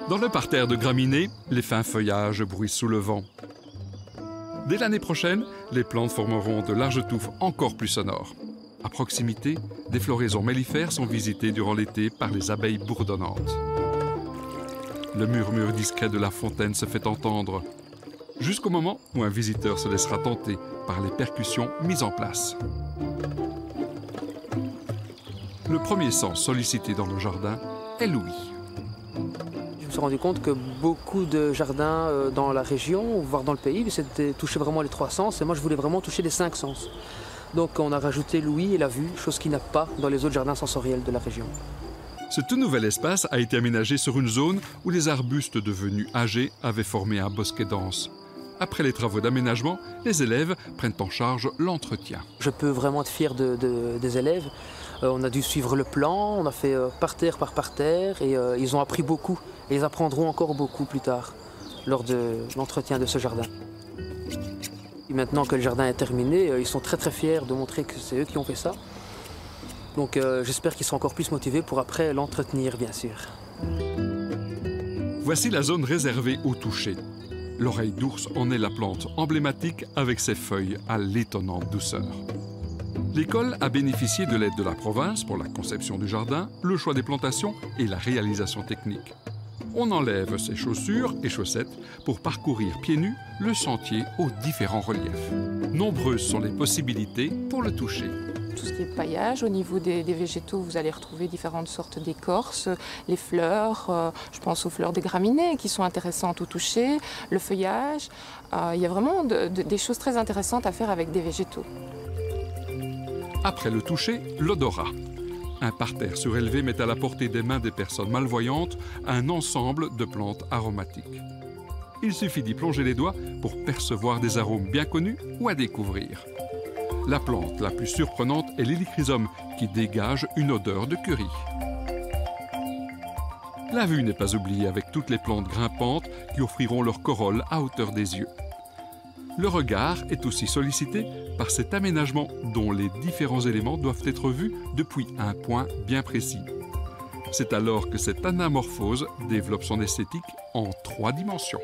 Dans le parterre de graminées, les fins feuillages bruissent sous le vent. Dès l'année prochaine, les plantes formeront de larges touffes encore plus sonores. À proximité, des floraisons mellifères sont visitées durant l'été par les abeilles bourdonnantes. Le murmure discret de la fontaine se fait entendre, jusqu'au moment où un visiteur se laissera tenter par les percussions mises en place. Le premier sens sollicité dans le jardin est l'ouïe. Je me suis rendu compte que beaucoup de jardins dans la région, voire dans le pays, c'était toucher vraiment les 3 sens, et moi je voulais vraiment toucher les 5 sens. Donc on a rajouté l'ouïe et la vue, chose qu'il n'y a pas dans les autres jardins sensoriels de la région. Ce tout nouvel espace a été aménagé sur une zone où les arbustes devenus âgés avaient formé un bosquet dense. Après les travaux d'aménagement, les élèves prennent en charge l'entretien. Je peux vraiment être fier des élèves. On a dû suivre le plan, on a fait parterre par parterre et ils ont appris beaucoup. Et ils apprendront encore beaucoup plus tard, lors de l'entretien de ce jardin. Et maintenant que le jardin est terminé, ils sont très très fiers de montrer que c'est eux qui ont fait ça. Donc j'espère qu'ils seront encore plus motivés pour après l'entretenir, bien sûr. Voici la zone réservée au toucher. L'oreille d'ours en est la plante emblématique avec ses feuilles à l'étonnante douceur. L'école a bénéficié de l'aide de la province pour la conception du jardin, le choix des plantations et la réalisation technique. On enlève ses chaussures et chaussettes pour parcourir pieds nus le sentier aux différents reliefs. Nombreuses sont les possibilités pour le toucher. Tout ce qui est paillage, au niveau des végétaux, vous allez retrouver différentes sortes d'écorces, les fleurs, je pense aux fleurs des graminées qui sont intéressantes au toucher, le feuillage. Il y a vraiment des choses très intéressantes à faire avec des végétaux. Après le toucher, l'odorat. Un parterre surélevé met à la portée des mains des personnes malvoyantes un ensemble de plantes aromatiques. Il suffit d'y plonger les doigts pour percevoir des arômes bien connus ou à découvrir. La plante la plus surprenante est l'hélichrysum qui dégage une odeur de curry. La vue n'est pas oubliée avec toutes les plantes grimpantes qui offriront leur corolle à hauteur des yeux. Le regard est aussi sollicité par cet aménagement dont les différents éléments doivent être vus depuis un point bien précis. C'est alors que cette anamorphose développe son esthétique en 3 dimensions.